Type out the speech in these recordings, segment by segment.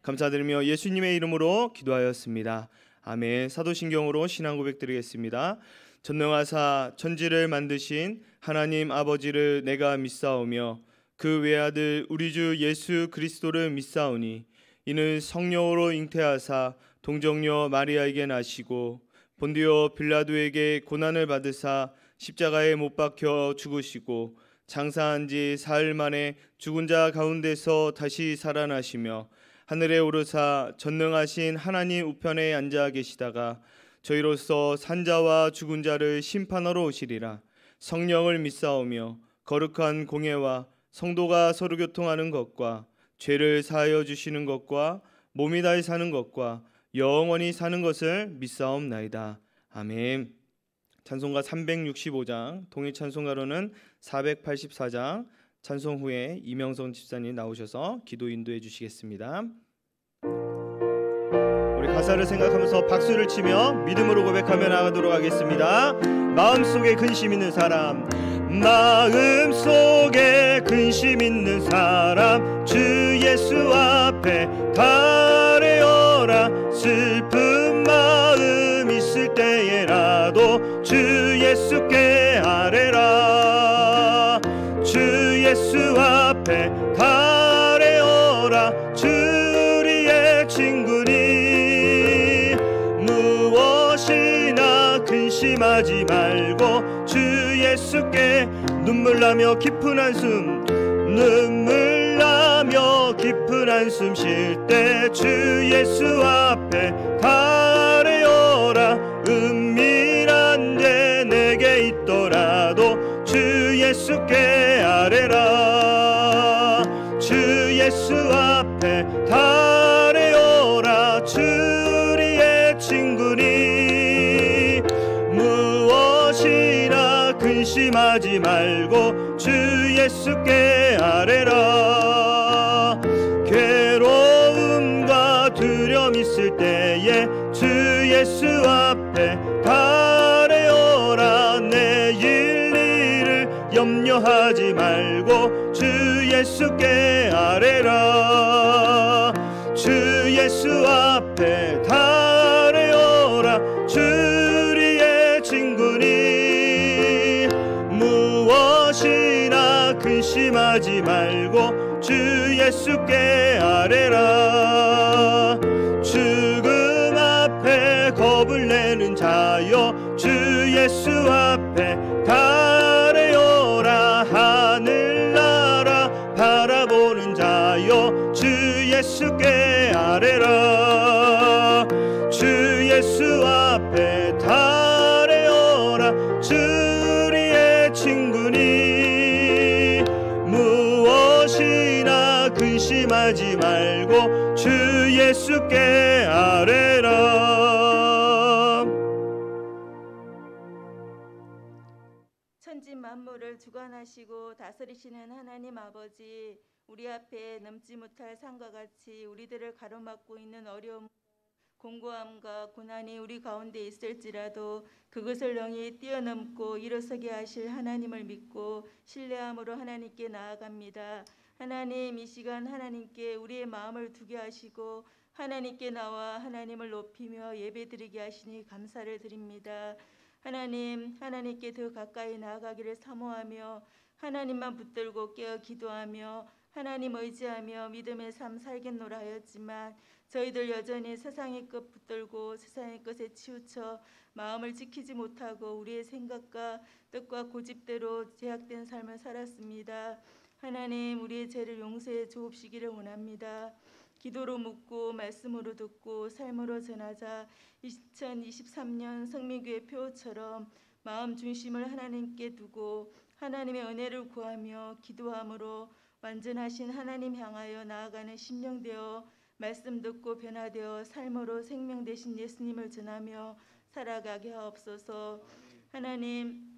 감사드리며 예수님의 이름으로 기도하였습니다. 아멘. 사도신경으로 신앙 고백드리겠습니다. 전능하사 천지를 만드신 하나님 아버지를 내가 믿사오며 그 외아들 우리 주 예수 그리스도를 믿사오니 이는 성령으로 잉태하사 동정녀 마리아에게 나시고 본디오 빌라도에게 고난을 받으사 십자가에 못 박혀 죽으시고 장사한 지 사흘 만에 죽은 자 가운데서 다시 살아나시며 하늘에 오르사 전능하신 하나님 우편에 앉아 계시다가 저희로서 산자와 죽은 자를 심판하러 오시리라. 성령을 믿사오며 거룩한 공예와 성도가 서로 교통하는 것과 죄를 사하여 주시는 것과 몸이 다히 사는 것과 영원히 사는 것을 믿사옵나이다. 아멘. 찬송가 365장, 동일 찬송가로는 484장, 찬송 후에 이명성 집사님 나오셔서 기도 인도해 주시겠습니다. 우리 가사를 생각하면서 박수를 치며 믿음으로 고백하며 나가도록 하겠습니다. 마음속에 근심 있는 사람, 마음속에 근심 있는 사람, 주 예수 앞에 가려라. 슬픈 마음 있을 때에라도 주 예수께 아뢰라. 주 예수 앞에 가려라. 주리의 친구니 무엇이나 근심하지 말고 주 예수께 눈물 나며 깊은 한숨, 눈물 나며 깊은 한숨 쉴 때 주 예수 앞에 가려라. 은밀한 데 내게 있더라도 주 예수께 아뢰라. 주 예수 앞에 가려라. 주리의 친구니 무엇이나 근심하지 말고 주 예수께 아뢰라. 괴로움과 두려움 있을 때에 주 예수 앞에 가려라. 내일 일을 염려하지 말고 주 예수께 아뢰라. 주 예수 앞에 가려라. 주리의 친구니 무엇이나 근심하지 말고 주 예수께 아뢰라. 죽음 앞에 겁을 내는 자여 주 예수 앞에 가려라. 하늘나라 바라보는 자여 주 예수께 아뢰라. 주 예수 앞에 가려라. 주리의 친구니 무엇이나 근심하지 말고 주 예수께 아뢰라. 천지 만물을 주관하시고 다스리시는 하나님 아버지, 우리 앞에 넘지 못할 산과 같이 우리들을 가로막고 있는 어려움, 공고함과 고난이 우리 가운데 있을지라도 그것을 능히 뛰어넘고 일어서게 하실 하나님을 믿고 신뢰함으로 하나님께 나아갑니다. 하나님, 이 시간 하나님께 우리의 마음을 두게 하시고 하나님께 나와 하나님을 높이며 예배드리게 하시니 감사를 드립니다. 하나님, 하나님께 더 가까이 나아가기를 사모하며 하나님만 붙들고 깨어 기도하며 하나님 의지하며 믿음의 삶 살겠노라 하였지만 저희들 여전히 세상의 것 붙들고 세상의 것에 치우쳐 마음을 지키지 못하고 우리의 생각과 뜻과 고집대로 제약된 삶을 살았습니다. 하나님, 우리의 죄를 용서해 주옵시기를 원합니다. 기도로 묻고 말씀으로 듣고 삶으로 전하자. 2023년 성민교회 표처럼 마음 중심을 하나님께 두고 하나님의 은혜를 구하며 기도함으로 완전하신 하나님 향하여 나아가는 심령 되어 말씀 듣고 변화되어 삶으로 생명 되신 예수님을 전하며 살아가게 하옵소서. 하나님,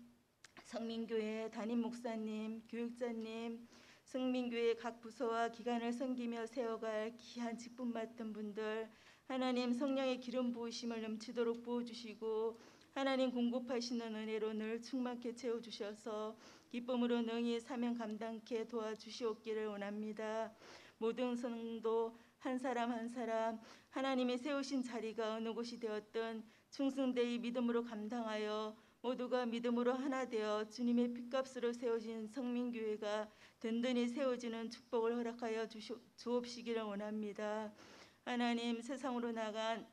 성민교회 담임 목사님, 교육자님, 성민교회 각 부서와 기관을 섬기며 세워갈 귀한 직분 맡은 분들, 하나님 성령의 기름 부으심을 넘치도록 부어주시고 하나님 공급하시는 은혜로 늘 충만케 채워주셔서 기쁨으로 능히 사명 감당케 도와주시옵기를 원합니다. 모든 성도 한 사람 한 사람 하나님이 세우신 자리가 어느 곳이 되었든 충성되이 믿음으로 감당하여 모두가 믿음으로 하나 되어 주님의 핏값으로 세워진 성민교회가 든든히 세워지는 축복을 허락하여 주옵시기를 원합니다. 하나님, 세상으로 나간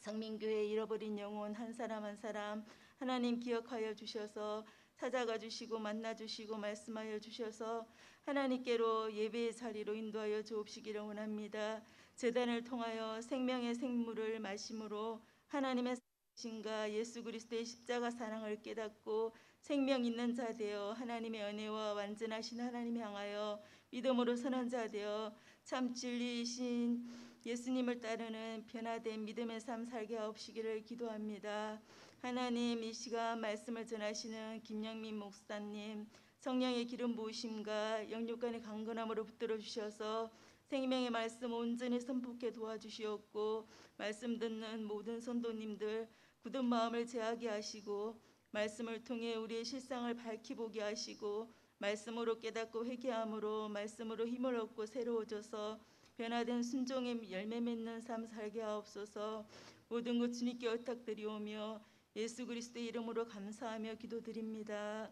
성민교회 잃어버린 영혼 한 사람 한 사람 하나님 기억하여 주셔서 찾아가 주시고 만나 주시고 말씀하여 주셔서 하나님께로 예배의 자리로 인도하여 주옵시기를 원합니다. 제단을 통하여 생명의 생물을 마심으로 하나님의 신과 예수 그리스도의 십자가 사랑을 깨닫고 생명 있는 자 되어 하나님의 은혜와 완전하신 하나님 향하여 믿음으로 선한 자 되어 참 진리이신 예수님을 따르는 변화된 믿음의 삶 살게 하옵시기를 기도합니다. 하나님, 이 시간 말씀을 전하시는 김영민 목사님 성령의 기름 부으심과 영육간의 강건함으로 붙들어 주셔서 생명의 말씀 온전히 선포케 도와주시옵고 말씀 듣는 모든 성도님들 굳은 마음을 제하게 하시고 말씀을 통해 우리의 실상을 밝히 보게 하시고 말씀으로 깨닫고 회개함으로 말씀으로 힘을 얻고 새로워져서 변화된 순종의 열매 맺는 삶 살게 하옵소서. 모든 것 주님께 의탁드리오며 예수 그리스도의 이름으로 감사하며 기도드립니다.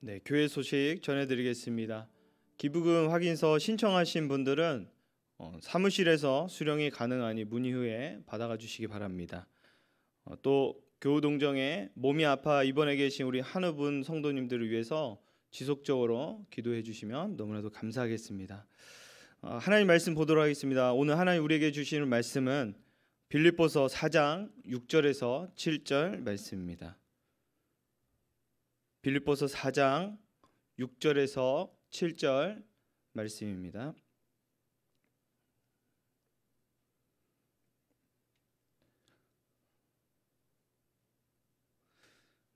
네, 교회 소식 전해드리겠습니다. 기부금 확인서 신청하신 분들은 사무실에서 수령이 가능하니 문의 후에 받아가 주시기 바랍니다. 또 교우동정에 몸이 아파 입원해 계신 우리 한우분 성도님들을 위해서 지속적으로 기도해 주시면 너무나도 감사하겠습니다. 하나님 말씀 보도록 하겠습니다. 오늘 하나님 우리에게 주시는 말씀은 빌립보서 4장 6절에서 7절 말씀입니다. 빌립보서 4장 6절에서 7절 말씀입니다.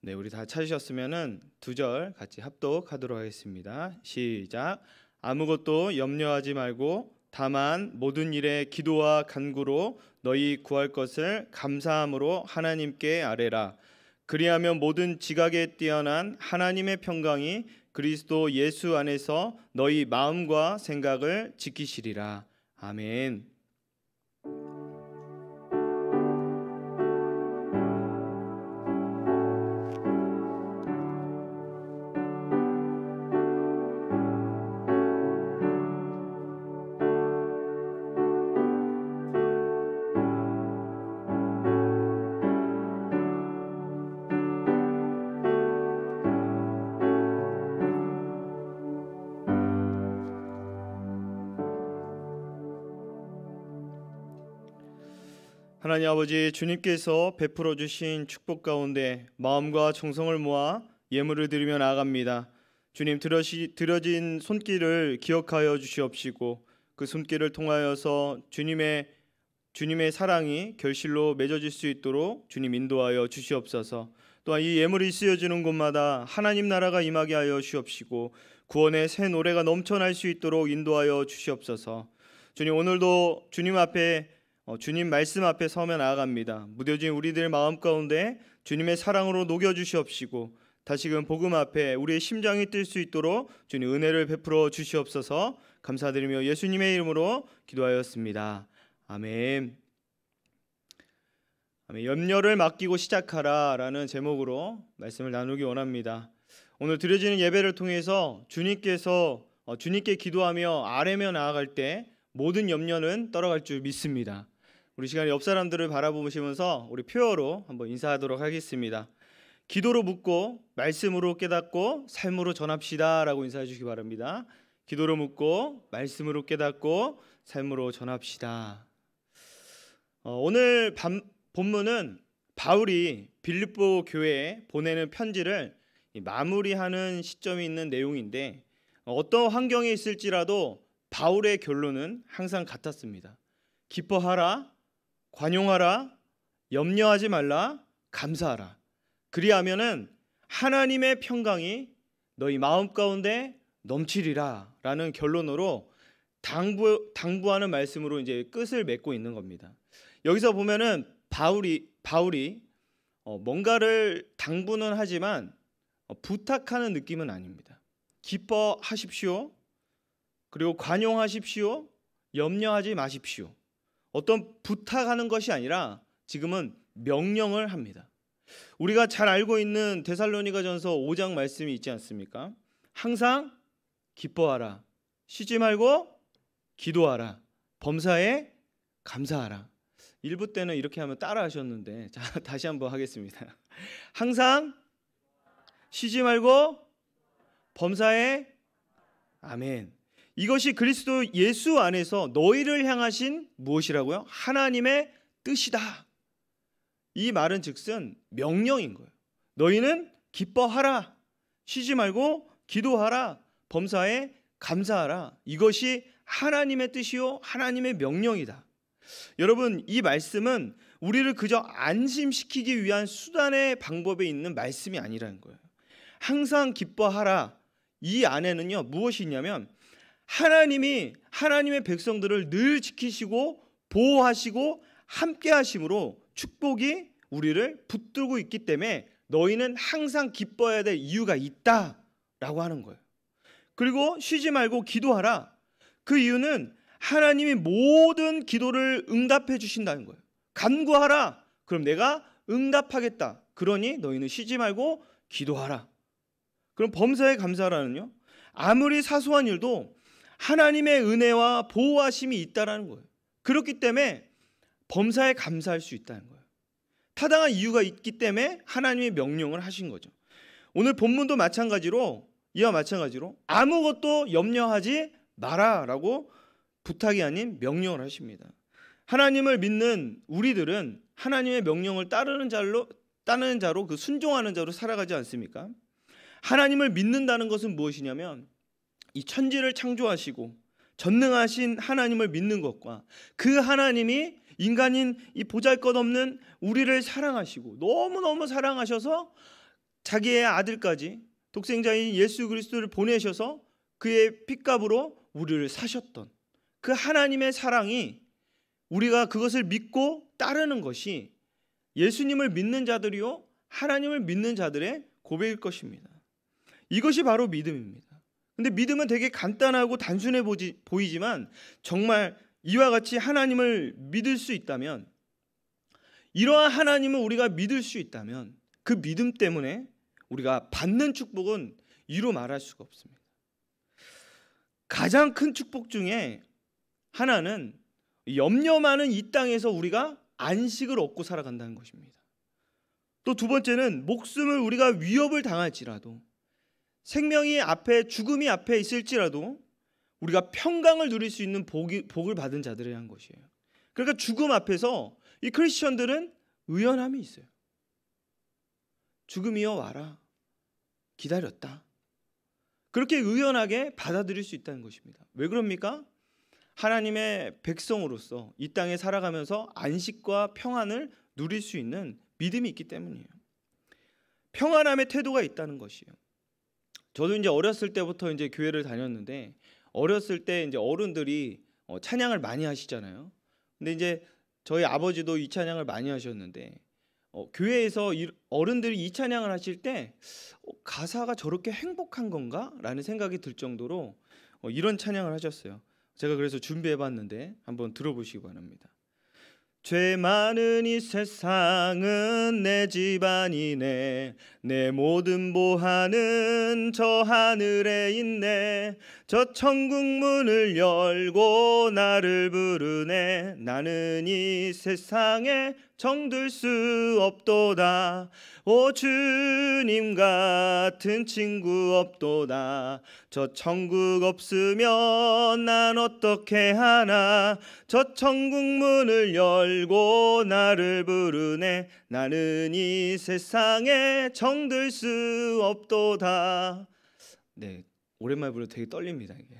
네, 우리 다 찾으셨으면은 두 절 같이 합독하도록 하겠습니다. 시작. 아무것도 염려하지 말고 다만 모든 일에 기도와 간구로 너희 구할 것을 감사함으로 하나님께 아뢰라. 그리하면 모든 지각에 뛰어난 하나님의 평강이 그리스도 예수 안에서 너희 마음과 생각을 지키시리라. 아멘. 하나님 아버지, 주님께서 베풀어 주신 축복 가운데 마음과 정성을 모아 예물을 드리며 나아갑니다. 주님, 들어진 손길을 기억하여 주시옵시고 그 손길을 통하여서 주님의 사랑이 결실로 맺어질 수 있도록 주님 인도하여 주시옵소서. 또한 이 예물이 쓰여지는 곳마다 하나님 나라가 임하게 하여 주옵시고 구원의 새 노래가 넘쳐날 수 있도록 인도하여 주시옵소서. 주님, 오늘도 주님 말씀 앞에 서며 나아갑니다. 무뎌진 우리들 마음 가운데 주님의 사랑으로 녹여주시옵시고 다시금 복음 앞에 우리의 심장이 뜰 수 있도록 주님 은혜를 베풀어 주시옵소서. 감사드리며 예수님의 이름으로 기도하였습니다. 아멘. 염려를 맡기고 시작하라 라는 제목으로 말씀을 나누기 원합니다. 오늘 드려지는 예배를 통해서 주님께 기도하며 아뢰며 나아갈 때 모든 염려는 떠나갈 줄 믿습니다. 우리 시간에 옆 사람들을 바라보시면서 우리 표어로 한번 인사하도록 하겠습니다. 기도로 묻고 말씀으로 깨닫고 삶으로 전합시다 라고 인사해 주시기 바랍니다. 기도로 묻고 말씀으로 깨닫고 삶으로 전합시다. 오늘 본문은 바울이 빌립보 교회에 보내는 편지를 마무리하는 시점이 있는 내용인데 어떤 환경에 있을지라도 바울의 결론은 항상 같았습니다. 기뻐하라, 관용하라, 염려하지 말라, 감사하라. 그리하면은 하나님의 평강이 너희 마음 가운데 넘치리라 라는 결론으로 당부하는 말씀으로 이제 끝을 맺고 있는 겁니다. 여기서 보면은 바울이 뭔가를 당부는 하지만 부탁하는 느낌은 아닙니다. 기뻐하십시오. 그리고 관용하십시오. 염려하지 마십시오. 어떤 부탁하는 것이 아니라 지금은 명령을 합니다. 우리가 잘 알고 있는 데살로니가전서 5장 말씀이 있지 않습니까? 항상 기뻐하라. 쉬지 말고 기도하라. 범사에 감사하라. 1부 때는 이렇게 하면 따라 하셨는데 자, 다시 한번 하겠습니다. 항상 쉬지 말고 범사에 아멘. 이것이 그리스도 예수 안에서 너희를 향하신 무엇이라고요? 하나님의 뜻이다. 이 말은 즉슨 명령인 거예요. 너희는 기뻐하라. 쉬지 말고 기도하라. 범사에 감사하라. 이것이 하나님의 뜻이요 하나님의 명령이다. 여러분, 이 말씀은 우리를 그저 안심시키기 위한 수단의 방법에 있는 말씀이 아니라는 거예요. 항상 기뻐하라. 이 안에는요 무엇이 있냐면 하나님이 하나님의 백성들을 늘 지키시고 보호하시고 함께 하심으로 축복이 우리를 붙들고 있기 때문에 너희는 항상 기뻐해야 될 이유가 있다라고 하는 거예요. 그리고 쉬지 말고 기도하라. 그 이유는 하나님이 모든 기도를 응답해 주신다는 거예요. 간구하라. 그럼 내가 응답하겠다. 그러니 너희는 쉬지 말고 기도하라. 그럼 범사에 감사하라는요, 아무리 사소한 일도 하나님의 은혜와 보호하심이 있다라는 거예요. 그렇기 때문에 범사에 감사할 수 있다는 거예요. 타당한 이유가 있기 때문에 하나님의 명령을 하신 거죠. 오늘 본문도 이와 마찬가지로 아무것도 염려하지 마라라고 부탁이 아닌 명령을 하십니다. 하나님을 믿는 우리들은 하나님의 명령을 따르는 자로 그 순종하는 자로 살아가지 않습니까? 하나님을 믿는다는 것은 무엇이냐면 이 천지를 창조하시고 전능하신 하나님을 믿는 것과 그 하나님이 인간인 이 보잘것없는 우리를 사랑하시고 너무너무 사랑하셔서 자기의 아들까지 독생자인 예수 그리스도를 보내셔서 그의 핏값으로 우리를 사셨던 그 하나님의 사랑이 우리가 그것을 믿고 따르는 것이 예수님을 믿는 자들이요 하나님을 믿는 자들의 고백일 것입니다. 이것이 바로 믿음입니다. 근데 믿음은 되게 간단하고 단순해 보이지만 정말 이와 같이 하나님을 믿을 수 있다면, 이러한 하나님을 우리가 믿을 수 있다면 그 믿음 때문에 우리가 받는 축복은 이루 말할 수가 없습니다. 가장 큰 축복 중에 하나는 염려 많은 이 땅에서 우리가 안식을 얻고 살아간다는 것입니다. 또 두 번째는 목숨을 우리가 위협을 당할지라도, 생명이 앞에, 죽음이 앞에 있을지라도 우리가 평강을 누릴 수 있는 복을 받은 자들에 대한 것이에요. 그러니까 죽음 앞에서 이 크리스천들은 의연함이 있어요. 죽음이여 와라. 기다렸다. 그렇게 의연하게 받아들일 수 있다는 것입니다. 왜 그럽니까? 하나님의 백성으로서 이 땅에 살아가면서 안식과 평안을 누릴 수 있는 믿음이 있기 때문이에요. 평안함의 태도가 있다는 것이에요. 저도 이제 어렸을 때부터 이제 교회를 다녔는데, 어렸을 때 이제 어른들이 찬양을 많이 하시잖아요. 근데 이제 저희 아버지도 이 찬양을 많이 하셨는데, 교회에서 어른들이 이 찬양을 하실 때 가사가 저렇게 행복한 건가? 라는 생각이 들 정도로 이런 찬양을 하셨어요. 제가 그래서 준비해봤는데 한번 들어보시기 바랍니다. 죄 많은 이 세상은 내 집안이네, 내 모든 보화는 저 하늘에 있네, 저 천국 문을 열고 나를 부르네, 나는 이 세상에 정들 수 없도다, 오 주님 같은 친구 없도다, 저 천국 없으면 난 어떻게 하나, 저 천국 문을 열고 나를 부르네, 나는 이 세상에 정들 수 없도다. 네, 오랜만에 부르 되게 떨립니다 이게.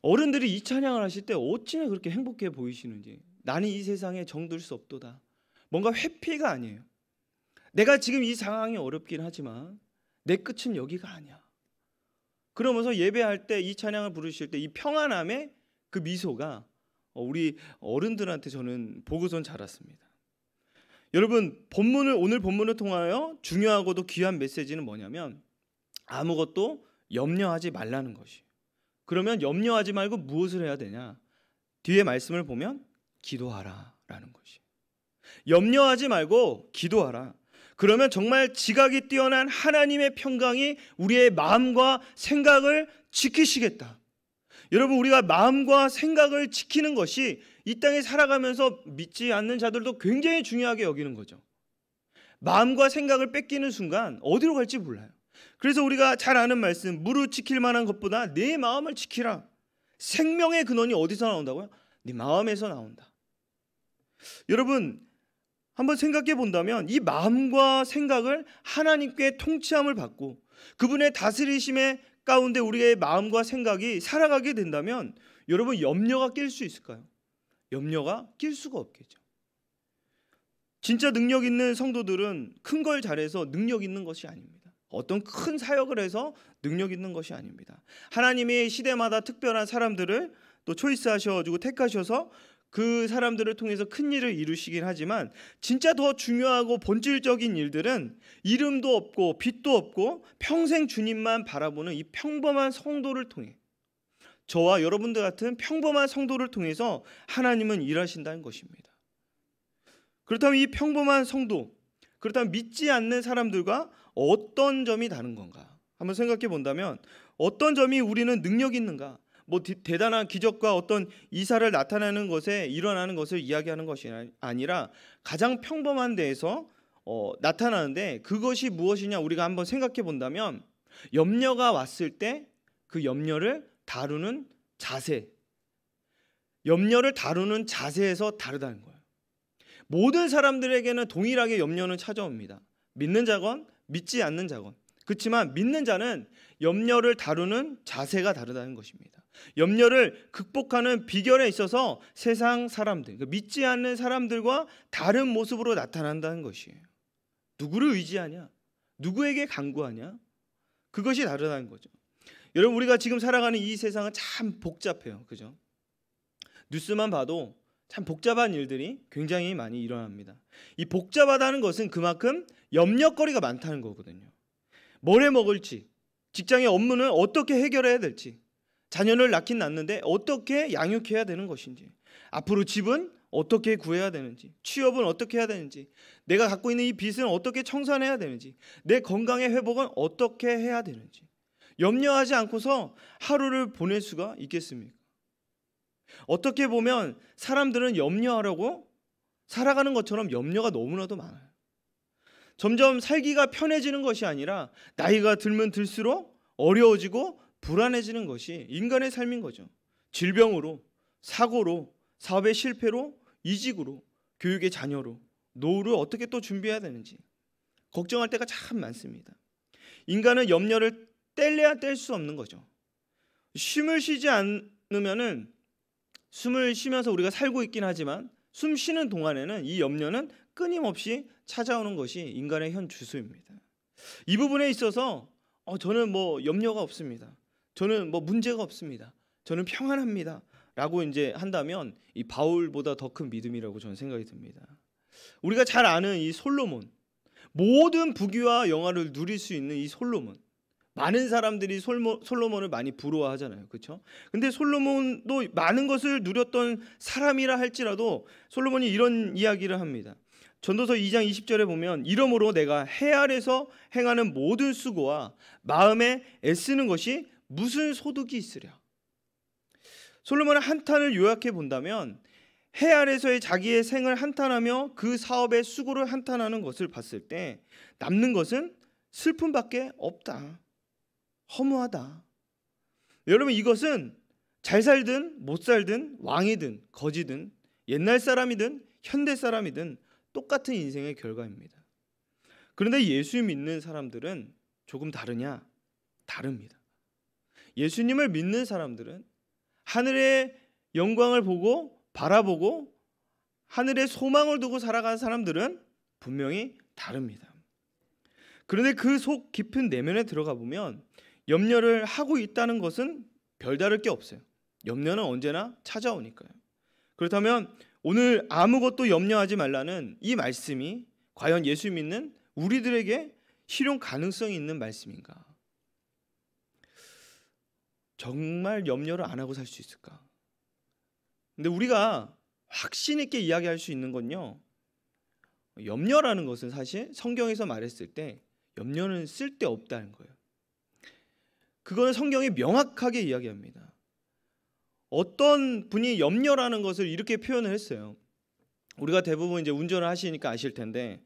어른들이 이 찬양을 하실 때 어찌나 그렇게 행복해 보이시는지. 나는 이 세상에 정들 수 없도다. 뭔가 회피가 아니에요. 내가 지금 이 상황이 어렵긴 하지만 내 끝은 여기가 아니야. 그러면서 예배할 때 이 찬양을 부르실 때 이 평안함의 그 미소가 우리 어른들한테 저는 보고선 자랐습니다. 여러분, 오늘 본문을 통하여 중요하고도 귀한 메시지는 뭐냐면 아무것도 염려하지 말라는 것이에요. 그러면 염려하지 말고 무엇을 해야 되냐? 뒤에 말씀을 보면 기도하라라는 것이에요. 염려하지 말고 기도하라. 그러면 정말 지각이 뛰어난 하나님의 평강이 우리의 마음과 생각을 지키시겠다. 여러분, 우리가 마음과 생각을 지키는 것이 이 땅에 살아가면서 믿지 않는 자들도 굉장히 중요하게 여기는 거죠. 마음과 생각을 뺏기는 순간 어디로 갈지 몰라요. 그래서 우리가 잘 아는 말씀, 무릇 지킬 만한 것보다 내 마음을 지키라. 생명의 근원이 어디서 나온다고요? 네 마음에서 나온다. 여러분, 한번 생각해 본다면 이 마음과 생각을 하나님께 통치함을 받고 그분의 다스리심의 가운데 우리의 마음과 생각이 살아가게 된다면 여러분, 염려가 낄 수 있을까요? 염려가 낄 수가 없겠죠. 진짜 능력 있는 성도들은 큰 걸 잘해서 능력 있는 것이 아닙니다. 어떤 큰 사역을 해서 능력 있는 것이 아닙니다. 하나님이 시대마다 특별한 사람들을 또 초이스하셔가지고 택하셔서 그 사람들을 통해서 큰 일을 이루시긴 하지만 진짜 더 중요하고 본질적인 일들은 이름도 없고 빛도 없고 평생 주님만 바라보는 이 평범한 성도를 통해, 저와 여러분들 같은 평범한 성도를 통해서 하나님은 일하신다는 것입니다. 그렇다면 이 평범한 성도, 그렇다면 믿지 않는 사람들과 어떤 점이 다른 건가? 한번 생각해 본다면 어떤 점이 우리는 능력 있는가? 뭐 대단한 기적과 어떤 이사를 나타내는 것에 일어나는 것을 이야기하는 것이 아니라 가장 평범한 데에서 나타나는데, 그것이 무엇이냐 우리가 한번 생각해 본다면 염려가 왔을 때 그 염려를 다루는 자세, 염려를 다루는 자세에서 다르다는 거예요. 모든 사람들에게는 동일하게 염려는 찾아옵니다. 믿는 자건 믿지 않는 자건. 그렇지만 믿는 자는 염려를 다루는 자세가 다르다는 것입니다. 염려를 극복하는 비결에 있어서 세상 사람들, 믿지 않는 사람들과 다른 모습으로 나타난다는 것이에요. 누구를 의지하냐? 누구에게 간구하냐? 그것이 다르다는 거죠. 여러분, 우리가 지금 살아가는 이 세상은 참 복잡해요. 그죠? 뉴스만 봐도 참 복잡한 일들이 굉장히 많이 일어납니다. 이 복잡하다는 것은 그만큼 염려거리가 많다는 거거든요. 뭘 해 먹을지, 직장의 업무는 어떻게 해결해야 될지, 자녀를 낳긴 낳는데 어떻게 양육해야 되는 것인지, 앞으로 집은 어떻게 구해야 되는지, 취업은 어떻게 해야 되는지, 내가 갖고 있는 이 빚은 어떻게 청산해야 되는지, 내 건강의 회복은 어떻게 해야 되는지 염려하지 않고서 하루를 보낼 수가 있겠습니까? 어떻게 보면 사람들은 염려하려고 살아가는 것처럼 염려가 너무나도 많아요. 점점 살기가 편해지는 것이 아니라 나이가 들면 들수록 어려워지고 불안해지는 것이 인간의 삶인 거죠. 질병으로, 사고로, 사업의 실패로, 이직으로, 교육의 자녀로, 노후를 어떻게 또 준비해야 되는지 걱정할 때가 참 많습니다. 인간은 염려를 뗄래야 뗄 수 없는 거죠. 숨을 쉬지 않으면은, 숨을 쉬면서 우리가 살고 있긴 하지만 숨 쉬는 동안에는 이 염려는 끊임없이 찾아오는 것이 인간의 현 주소입니다. 이 부분에 있어서 저는 뭐 염려가 없습니다. 저는 뭐 문제가 없습니다. 저는 평안합니다. 라고 이제 한다면 이 바울보다 더 큰 믿음이라고 저는 생각이 듭니다. 우리가 잘 아는 이 솔로몬, 모든 부귀와 영화를 누릴 수 있는 이 솔로몬, 많은 사람들이 솔로몬을 많이 부러워하잖아요. 그렇죠? 근데 솔로몬도 많은 것을 누렸던 사람이라 할지라도 솔로몬이 이런 이야기를 합니다. 전도서 2장 20절에 보면 이러므로 내가 해 아래서 행하는 모든 수고와 마음에 애쓰는 것이 무슨 소득이 있으랴. 솔로몬의 한탄을 요약해 본다면 해 아래서의 자기의 생을 한탄하며 그 사업의 수고를 한탄하는 것을 봤을 때 남는 것은 슬픔밖에 없다. 허무하다. 여러분, 이것은 잘 살든 못 살든 왕이든 거지든 옛날 사람이든 현대 사람이든 똑같은 인생의 결과입니다. 그런데 예수 믿는 사람들은 조금 다르냐? 다릅니다. 예수님을 믿는 사람들은 하늘의 영광을 보고 바라보고 하늘에 소망을 두고 살아가는 사람들은 분명히 다릅니다. 그런데 그 속 깊은 내면에 들어가 보면 염려를 하고 있다는 것은 별다를 게 없어요. 염려는 언제나 찾아오니까요. 그렇다면 오늘 아무것도 염려하지 말라는 이 말씀이 과연 예수 믿는 우리들에게 실현 가능성이 있는 말씀인가? 정말 염려를 안 하고 살 수 있을까? 근데 우리가 확신 있게 이야기할 수 있는 건요, 염려라는 것은 사실 성경에서 말했을 때 염려는 쓸데없다는 거예요. 그거는 성경이 명확하게 이야기합니다. 어떤 분이 염려라는 것을 이렇게 표현을 했어요. 우리가 대부분 이제 운전을 하시니까 아실 텐데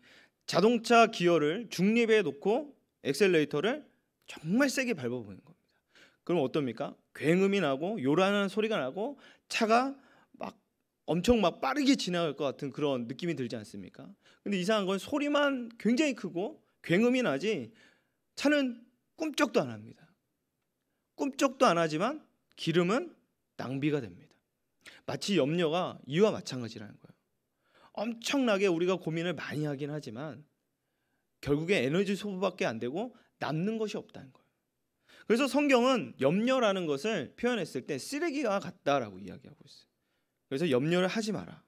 자동차 기어를 중립에 놓고 엑셀레이터를 정말 세게 밟아보는 겁니다. 그럼 어떻습니까? 굉음이 나고 요란한 소리가 나고 차가 막 엄청 막 빠르게 지나갈 것 같은 그런 느낌이 들지 않습니까? 근데 이상한 건 소리만 굉장히 크고 굉음이 나지 차는 꿈쩍도 안 합니다. 꿈쩍도 안 하지만 기름은 낭비가 됩니다. 마치 염려가 이와 마찬가지라는 거예요. 엄청나게 우리가 고민을 많이 하긴 하지만 결국에 에너지 소모밖에 안 되고 남는 것이 없다는 거예요. 그래서 성경은 염려라는 것을 표현했을 때 쓰레기와 같다라고 이야기하고 있어요. 그래서 염려를 하지 마라.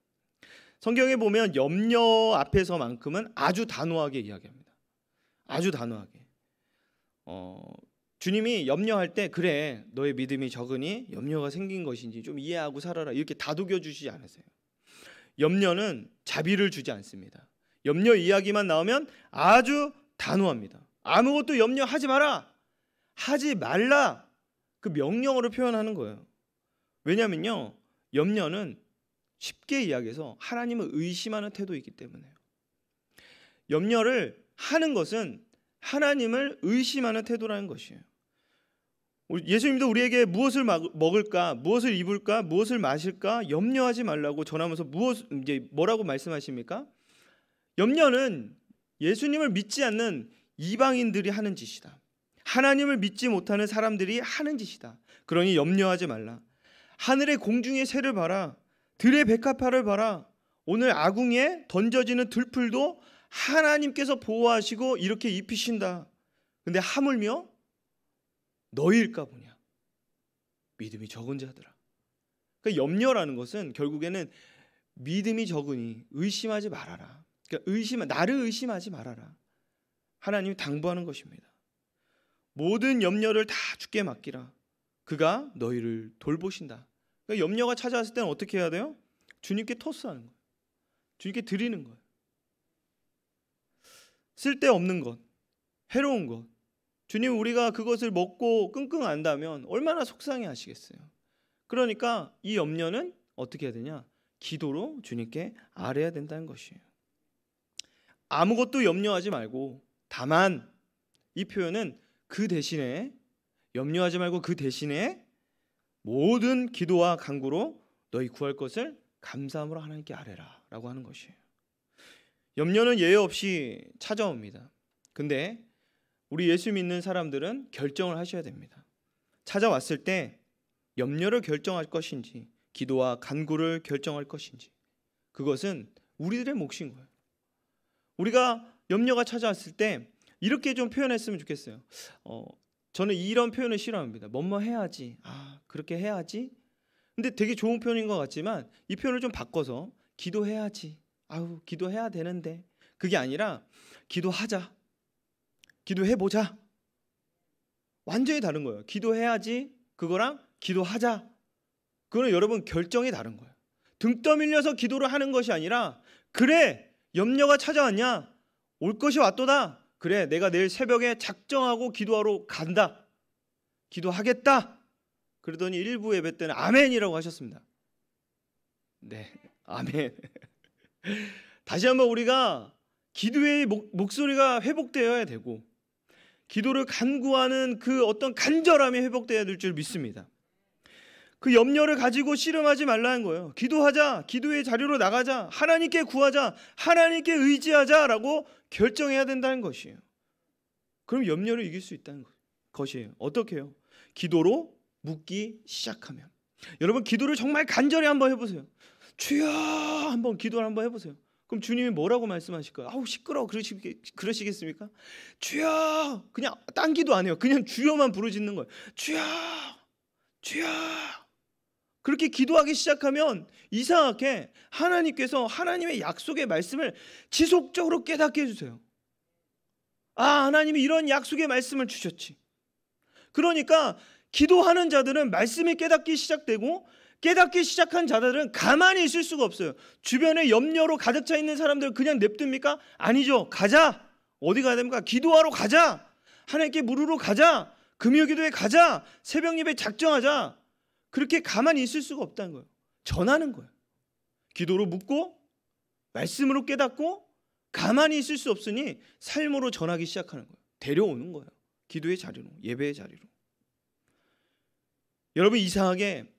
성경에 보면 염려 앞에서만큼은 아주 단호하게 이야기합니다. 아주 단호하게. 주님이 염려할 때 그래 너의 믿음이 적으니 염려가 생긴 것인지 좀 이해하고 살아라 이렇게 다독여 주시지 않으세요. 염려는 자비를 주지 않습니다. 염려 이야기만 나오면 아주 단호합니다. 아무것도 염려하지 마라. 하지 말라. 그 명령어로 표현하는 거예요. 왜냐면요. 염려는 쉽게 이야기해서 하나님을 의심하는 태도이기 때문에요. 염려를 하는 것은 하나님을 의심하는 태도라는 것이에요. 예수님도 우리에게 무엇을 먹을까, 무엇을 입을까, 무엇을 마실까 염려하지 말라고 전하면서 뭐라고 말씀하십니까? 염려는 예수님을 믿지 않는 이방인들이 하는 짓이다. 하나님을 믿지 못하는 사람들이 하는 짓이다. 그러니 염려하지 말라. 하늘의 공중의 새를 봐라. 들의 백합화를 봐라. 오늘 아궁이에 던져지는 들풀도 하나님께서 보호하시고 이렇게 입히신다. 근데 하물며 너희일까 보냐. 믿음이 적은 자들아. 그러니까 염려라는 것은 결국에는 믿음이 적으니 의심하지 말아라. 그러니까 나를 의심하지 말아라. 하나님이 당부하는 것입니다. 모든 염려를 다 주께 맡기라. 그가 너희를 돌보신다. 그러니까 염려가 찾아왔을 때는 어떻게 해야 돼요? 주님께 토스하는 거예요. 주님께 드리는 거예요. 쓸데없는 것, 해로운 것, 주님 우리가 그것을 먹고 끙끙 안다면 얼마나 속상해 하시겠어요. 그러니까 이 염려는 어떻게 해야 되냐? 기도로 주님께 아뢰야 된다는 것이에요. 아무것도 염려하지 말고 다만 이 표현은 그 대신에 염려하지 말고 그 대신에 모든 기도와 간구로 너희 구할 것을 감사함으로 하나님께 아뢰라 라고 하는 것이에요. 염려는 예외 없이 찾아옵니다. 근데 우리 예수 믿는 사람들은 결정을 하셔야 됩니다. 찾아왔을 때 염려를 결정할 것인지 기도와 간구를 결정할 것인지 그것은 우리들의 몫인 거예요. 우리가 염려가 찾아왔을 때 이렇게 좀 표현했으면 좋겠어요. 저는 이런 표현을 싫어합니다. 뭐뭐 해야지. 그렇게 해야지. 근데 되게 좋은 표현인 것 같지만 이 표현을 좀 바꿔서 기도해야지. 기도해야 되는데. 그게 아니라 기도하자. 기도해보자. 완전히 다른 거예요. 기도해야지. 그거랑 기도하자. 그거는 여러분 결정이 다른 거예요. 등 떠밀려서 기도를 하는 것이 아니라 그래 염려가 찾아왔냐? 올 것이 왔도다. 그래 내가 내일 새벽에 작정하고 기도하러 간다. 기도하겠다. 그러더니 일부 예배 때는 아멘이라고 하셨습니다. 네, 아멘. 다시 한번 우리가 기도의 목소리가 회복되어야 되고 기도를 간구하는 그 어떤 간절함이 회복되어야 될 줄 믿습니다. 그 염려를 가지고 씨름하지 말라는 거예요. 기도하자. 기도의 자리로 나가자. 하나님께 구하자. 하나님께 의지하자라고 결정해야 된다는 것이에요. 그럼 염려를 이길 수 있다는 것이에요. 어떻게 해요? 기도로 묻기 시작하면. 여러분 기도를 정말 간절히 한번 해보세요. 주여 한번 기도를 한번 해보세요. 그럼 주님이 뭐라고 말씀하실까요? 아우 시끄러워 그러시겠습니까? 주여, 그냥 딴 기도 안 해요. 그냥 주여만 부르짖는 거예요. 주여, 주여. 그렇게 기도하기 시작하면 이상하게 하나님께서 하나님의 약속의 말씀을 지속적으로 깨닫게 해주세요. 아, 하나님이 이런 약속의 말씀을 주셨지. 그러니까 기도하는 자들은 말씀이 깨닫기 시작되고, 깨닫기 시작한 자들은 가만히 있을 수가 없어요. 주변에 염려로 가득 차 있는 사람들 그냥 냅둡니까? 아니죠. 가자. 어디 가야 됩니까? 기도하러 가자. 하나님께 물으러 가자. 금요기도에 가자. 새벽 예배 작정하자. 그렇게 가만히 있을 수가 없다는 거예요. 전하는 거예요. 기도로 묻고 말씀으로 깨닫고 가만히 있을 수 없으니 삶으로 전하기 시작하는 거예요. 데려오는 거예요. 기도의 자리로, 예배의 자리로. 여러분, 이상하게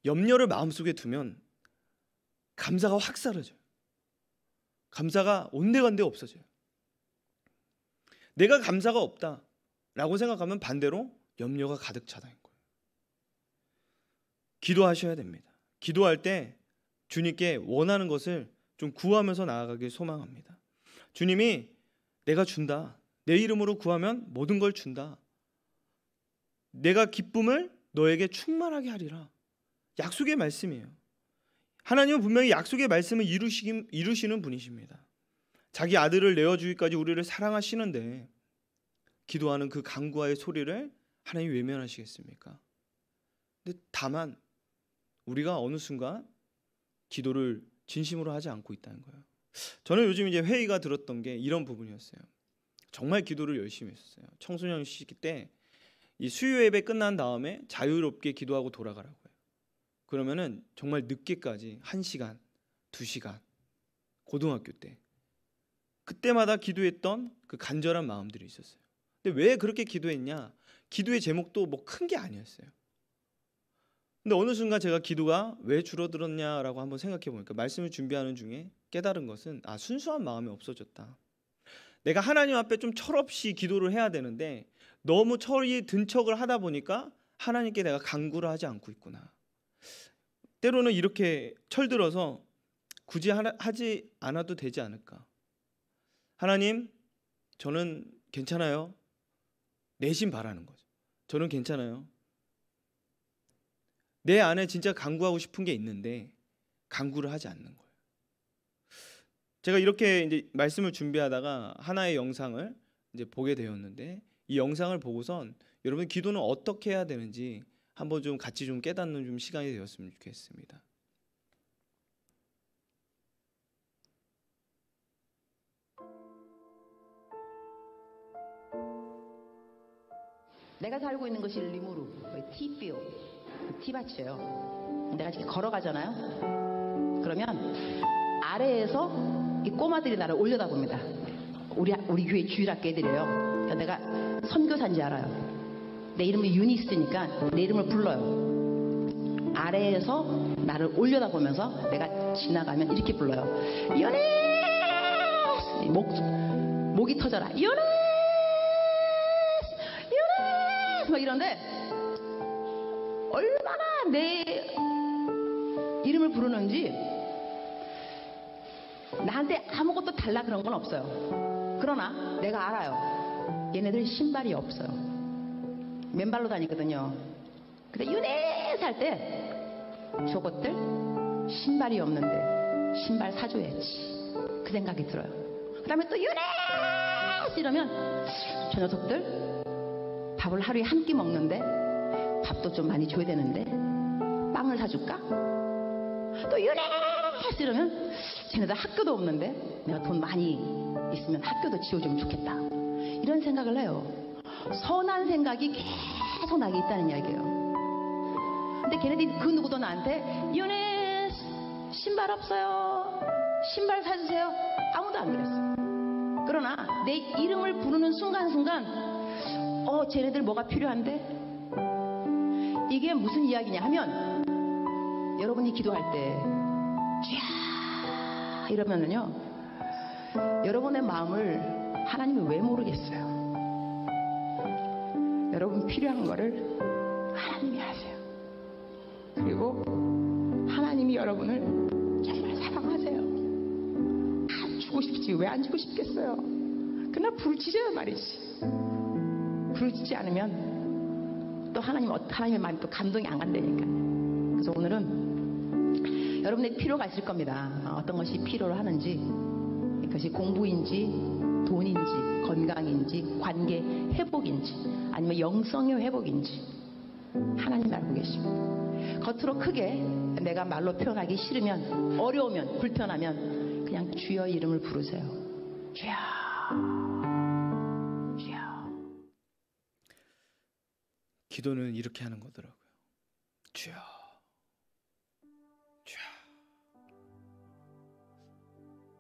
염려를 마음속에 두면 감사가 확 사라져요. 감사가 온데간데 없어져요. 내가 감사가 없다라고 생각하면 반대로 염려가 가득 차다는 거예요. 기도하셔야 됩니다. 기도할 때 주님께 원하는 것을 좀 구하면서 나아가길 소망합니다. 주님이 내가 준다. 내 이름으로 구하면 모든 걸 준다. 내가 기쁨을 너에게 충만하게 하리라. 약속의 말씀이에요. 하나님은 분명히 약속의 말씀을 이루시는 분이십니다. 자기 아들을 내어주기까지 우리를 사랑하시는데 기도하는 그 간구와의 소리를 하나님이 외면하시겠습니까? 근데 다만 우리가 어느 순간 기도를 진심으로 하지 않고 있다는 거예요. 저는 요즘 이제 회의가 들었던 게 이런 부분이었어요. 정말 기도를 열심히 했었어요. 청소년 시기 때 이 수요 예배 끝난 다음에 자유롭게 기도하고 돌아가라고요. 그러면은 정말 늦게까지 1시간, 2시간, 고등학교 때 그때마다 기도했던 그 간절한 마음들이 있었어요. 근데 왜 그렇게 기도했냐? 기도의 제목도 뭐 큰 게 아니었어요. 근데 어느 순간 제가 기도가 왜 줄어들었냐라고 한번 생각해 보니까 말씀을 준비하는 중에 깨달은 것은 순수한 마음이 없어졌다. 내가 하나님 앞에 좀 철없이 기도를 해야 되는데 너무 철이 든 척을 하다 보니까 하나님께 내가 간구를 하지 않고 있구나. 때로는 이렇게 철들어서 굳이 하지 않아도 되지 않을까. 하나님, 저는 괜찮아요. 내심 바라는 거죠. 저는 괜찮아요. 내 안에 진짜 간구하고 싶은 게 있는데 간구를 하지 않는 거예요. 제가 이렇게 이제 말씀을 준비하다가 하나의 영상을 이제 보게 되었는데 이 영상을 보고선 여러분 기도는 어떻게 해야 되는지 한번 좀 같이 좀 깨닫는 좀 시간이 되었으면 좋겠습니다. 내가 살고 있는 것이 리무르, 티뼈, 티밭이에요. 내가 이렇게 걸어가잖아요. 그러면 아래에서 이 꼬마들이 나를 올려다봅니다. 우리 교회 주일학교 애들이에요. 그러니까 내가 선교사인지 알아요. 내 이름이 유니스니까 내 이름을 불러요. 아래에서 나를 올려다보면서 내가 지나가면 이렇게 불러요. 유니스! 목이 터져라. 유니스! 유니스! 막 이런데 얼마나 내 이름을 부르는지 나한테 아무것도 달라 그런 건 없어요. 그러나 내가 알아요. 얘네들 신발이 없어요. 맨발로 다니거든요. 근데 유니스 할 때 저것들 신발이 없는데 신발 사줘야지. 그 생각이 들어요. 그 다음에 또 유니스 이러면 저 녀석들 밥을 하루에 한 끼 먹는데 밥도 좀 많이 줘야 되는데 빵을 사줄까? 또 유니스 이러면 쟤네들 학교도 없는데 내가 돈 많이 있으면 학교도 지어주면 좋겠다. 이런 생각을 해요. 선한 생각이 계속 나게 있다는 이야기예요. 근데 걔네들이 그 누구도 나한테 유니스 신발 없어요. 신발 사주세요. 아무도 안 그랬어요. 그러나 내 이름을 부르는 순간순간 쟤네들 뭐가 필요한데? 이게 무슨 이야기냐 하면 여러분이 기도할 때 쥐야 이러면은요 여러분의 마음을 하나님이 왜 모르겠어요. 여러분 필요한 거를 하나님이 하세요. 그리고 하나님이 여러분을 주고 싶지 왜 안 주고 싶겠어요. 그러나 부르짖어요 말이지. 부르짖지 않으면 또 하나님의 마음이 또 감동이 안 간다니까. 그래서 오늘은 여러분의 필요가 있을 겁니다. 어떤 것이 필요로 하는지, 그것이 공부인지 돈인지 건강인지 관계 회복인지 아니면 영성의 회복인지 하나님 알고 계십니다. 겉으로 크게 내가 말로 표현하기 싫으면, 어려우면, 불편하면 그냥 주여 이름을 부르세요. 주여, 주여. 기도는 이렇게 하는 거더라고요. 주여, 주여.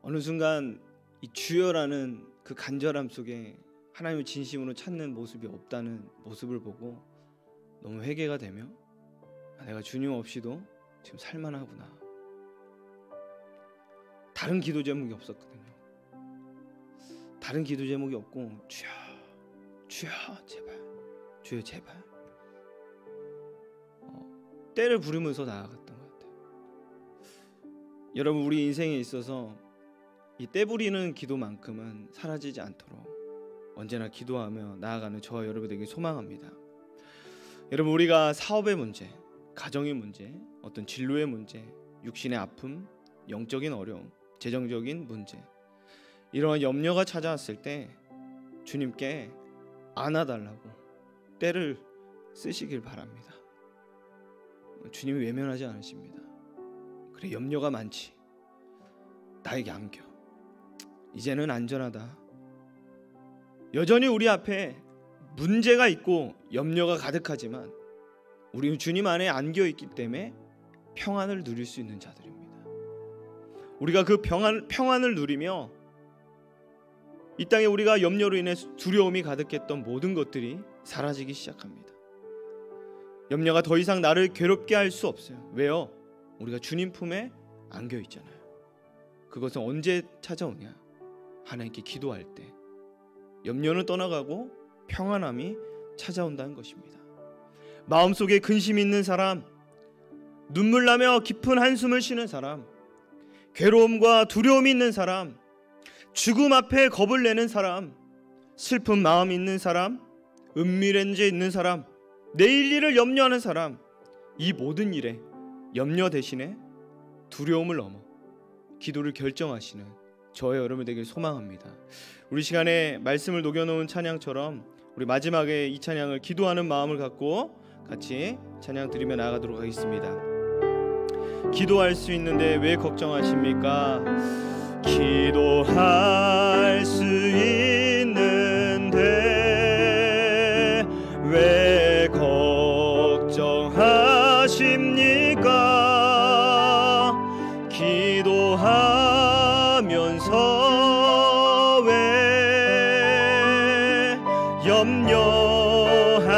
어느 순간 이 주여라는 그 간절함 속에 하나님을 진심으로 찾는 모습이 없다는 모습을 보고 너무 회개가 되며, 내가 주님 없이도 지금 살만하구나. 다른 기도 제목이 없었거든요. 다른 기도 제목이 없고 주여, 주여 제발, 주여 제발. 때를 부르면서 나아갔던 것 같아요. 여러분, 우리 인생에 있어서 이 때 부리는 기도만큼은 사라지지 않도록 언제나 기도하며 나아가는 저와 여러분에게 소망합니다. 여러분, 우리가 사업의 문제, 가정의 문제, 어떤 진로의 문제, 육신의 아픔, 영적인 어려움, 재정적인 문제, 이러한 염려가 찾아왔을 때 주님께 안아달라고 때를 쓰시길 바랍니다. 주님이 외면하지 않으십니다. 그래, 염려가 많지, 나에게 안겨. 이제는 안전하다. 여전히 우리 앞에 문제가 있고 염려가 가득하지만 우리는 주님 안에 안겨 있기 때문에 평안을 누릴 수 있는 자들입니다. 우리가 그 평안을 누리며 이 땅에 우리가 염려로 인해 두려움이 가득했던 모든 것들이 사라지기 시작합니다. 염려가 더 이상 나를 괴롭게 할 수 없어요. 왜요? 우리가 주님 품에 안겨 있잖아요. 그것은 언제 찾아오냐? 하나님께 기도할 때 염려는 떠나가고 평안함이 찾아온다는 것입니다. 마음속에 근심이 있는 사람, 눈물 나며 깊은 한숨을 쉬는 사람, 괴로움과 두려움이 있는 사람, 죽음 앞에 겁을 내는 사람, 슬픈 마음이 있는 사람, 은밀한 죄 있는 사람, 내일 일을 염려하는 사람, 이 모든 일에 염려 대신에 두려움을 넘어 기도를 결정하시는 저의 여러분에게 소망합니다. 우리 시간에 말씀을 녹여놓은 찬양처럼 우리 마지막에 이 찬양을 기도하는 마음을 갖고 같이 찬양 드리며 나아가도록 하겠습니다. 기도할 수 있는데 왜 걱정하십니까? 기도할 수 있는데 왜 걱정하십니까? 기도하면서 왜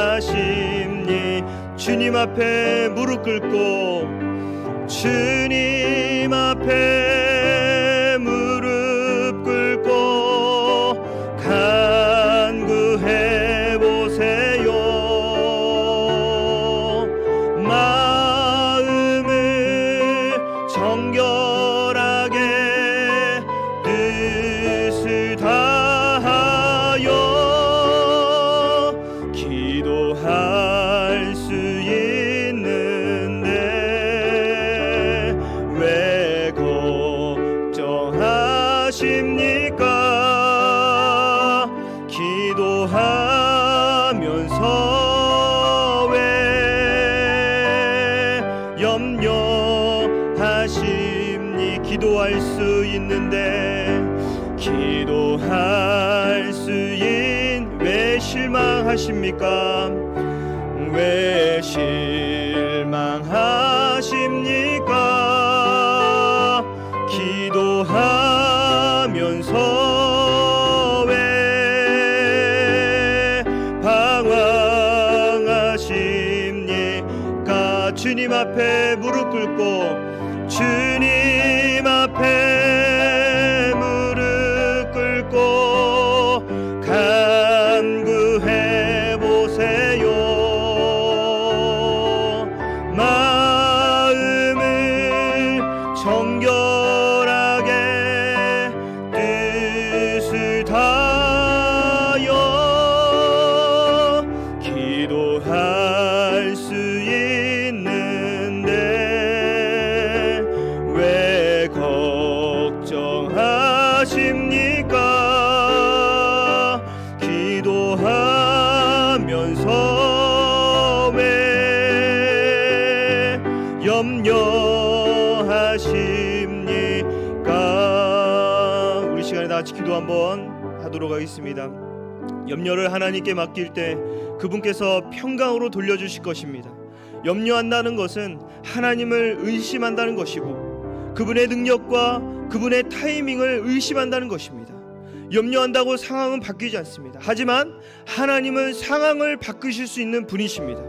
염려하십니? 주님 앞에 무릎 꿇고 주님 앞에 무릎 꿇고 간구해 보세요. 마음을 정결하게 뜻을 다하여 기도할 수 있는데 왜 걱정하십니까? 기도하면서 왜 염려하십니? 기도할 수 있는데 기도할 수 왜 실망하십니까? 왜 실망하십니까? 기도하면서 왜 방황하십니까? 주님 앞에 무릎 꿇고 주님 앞에 무릎 꿇고 간구해 보세요. 마음을 정결하게 염려하십니까? 기도하면서 왜 염려하십니까? 우리 시간에 다 같이 기도 한번 하도록 하겠습니다. 염려를 하나님께 맡길 때 그분께서 평강으로 돌려주실 것입니다. 염려한다는 것은 하나님을 의심한다는 것이고 그분의 능력과 그분의 타이밍을 의심한다는 것입니다. 염려한다고 상황은 바뀌지 않습니다. 하지만 하나님은 상황을 바꾸실 수 있는 분이십니다.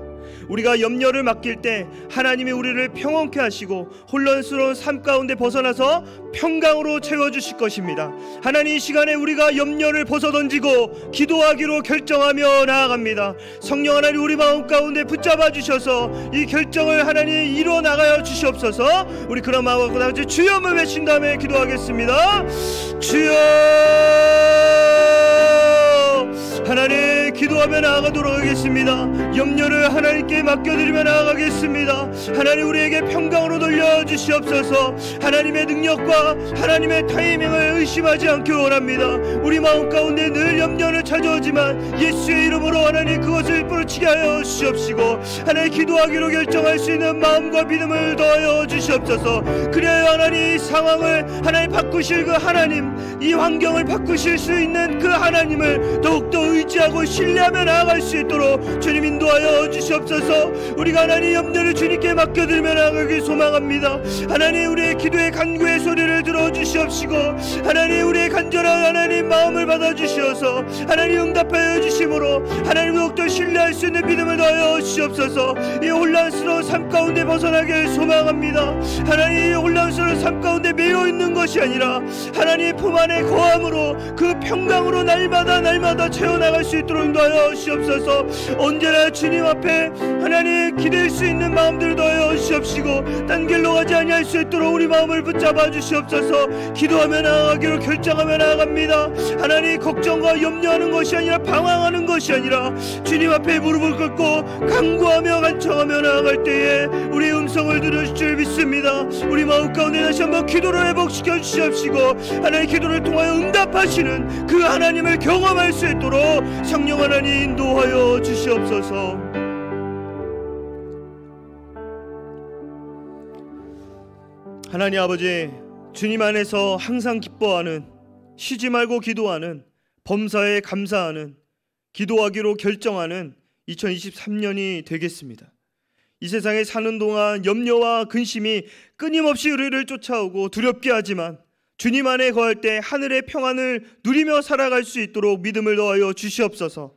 우리가 염려를 맡길 때 하나님이 우리를 평온케 하시고 혼란스러운 삶 가운데 벗어나서 평강으로 채워주실 것입니다. 하나님, 이 시간에 우리가 염려를 벗어던지고 기도하기로 결정하며 나아갑니다. 성령 하나님, 우리 마음 가운데 붙잡아 주셔서 이 결정을 하나님 이루어 나가여 주시옵소서. 우리 그런 마음을 갖고 같이 주여을 외친 다음에 기도하겠습니다. 주여! 하나님, 기도하며 나아가도록 하겠습니다. 염려를 하나님께 맡겨드리며 나아가겠습니다. 하나님, 우리에게 평강으로 돌려주시옵소서. 하나님의 능력과 하나님의 타이밍을 의심하지 않기 원합니다. 우리 마음 가운데 늘 염려를 찾아오지만 예수의 이름으로 하나님 그것을 뿌리치게 하여 주시옵시고, 하나님 기도하기로 결정할 수 있는 마음과 믿음을 더하여 주시옵소서. 그래야 하나님 이 상황을 하나님 바꾸실 그 하나님, 이 환경을 바꾸실 수 있는 그 하나님을 더욱더 의지하고 신뢰하며 나아갈 수 있도록 주님 인도하여 주시옵소서. 우리가 하나님 염려를 주님께 맡겨드리며 나아가길 소망합니다. 하나님, 우리의 기도의 간구의 소리를 들어주시옵시고 하나님 우리의 간절한 하나님 마음을 받아주시어서 하나님 응답하여 주심으로 하나님 더욱더 신뢰할 수 있는 믿음을 더하여 주시옵소서. 이 혼란스러운 삶 가운데 벗어나길 소망합니다. 하나님, 이 혼란스러운 삶 가운데 매여 있는 것이 아니라 하나님 품 안에 거함으로 그 평강으로 날마다 채워나갈 수 있도록 인도하여 주시옵소서. 언제나 주님 앞에 하나님 기댈 수 있는 마음들을 더하여 주시옵시고 딴 길로 가지 아니할 수 있도록 우리 마음을 붙잡아 주시옵소서. 기도하며 나아가기로 결정하며 나아갑니다. 하나님, 걱정과 염려하는 것이 아니라 방황하는 것이 아니라 주님 앞에 무릎을 꿇고 간구하며 간청하며 나아갈 때에 우리의 음성을 들으실 줄 믿습니다. 우리 마음 가운데 다시 한번 기도를 회복시켜 주시옵시고 하나님 기도를 통하여 응답하시는 그 하나님을 경험할 수 있도록 성령 하나님 인도하여 주시옵소서. 하나님 아버지, 주님 안에서 항상 기뻐하는, 쉬지 말고 기도하는, 범사에 감사하는, 기도하기로 결정하는 2023년이 되겠습니다. 이 세상에 사는 동안 염려와 근심이 끊임없이 우리를 쫓아오고 두렵게 하지만 주님 안에 거할 때 하늘의 평안을 누리며 살아갈 수 있도록 믿음을 더하여 주시옵소서.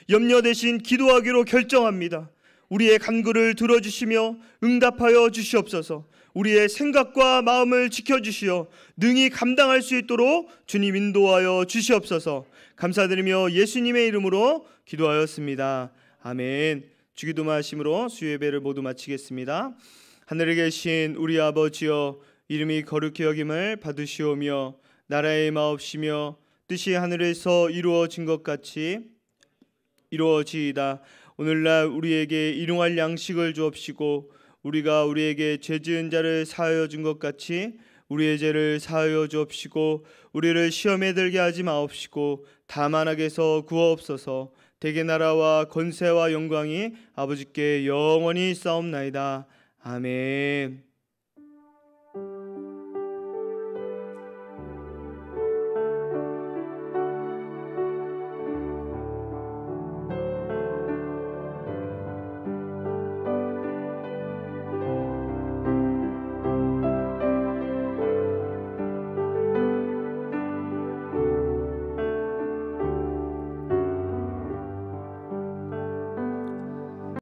염려 대신 기도하기로 결정합니다. 우리의 간구를 들어주시며 응답하여 주시옵소서. 우리의 생각과 마음을 지켜주시어 능히 감당할 수 있도록 주님 인도하여 주시옵소서. 감사드리며 예수님의 이름으로 기도하였습니다. 아멘. 주기도만 하심으로 수요예배를 모두 마치겠습니다. 하늘에 계신 우리 아버지여, 이름이 거룩히 여김을 받으시오며 나라의 마옵시며 뜻이 하늘에서 이루어진 것 같이 이루어지이다. 오늘날 우리에게 일용할 양식을 주옵시고 우리가 우리에게 죄 지은 자를 사하여 준 것 같이 우리의 죄를 사하여 주옵시고 우리를 시험에 들게 하지 마옵시고 다만 악에서 구하옵소서. 대개 나라와 권세와 영광이 아버지께 영원히 있사옵나이다. 아멘.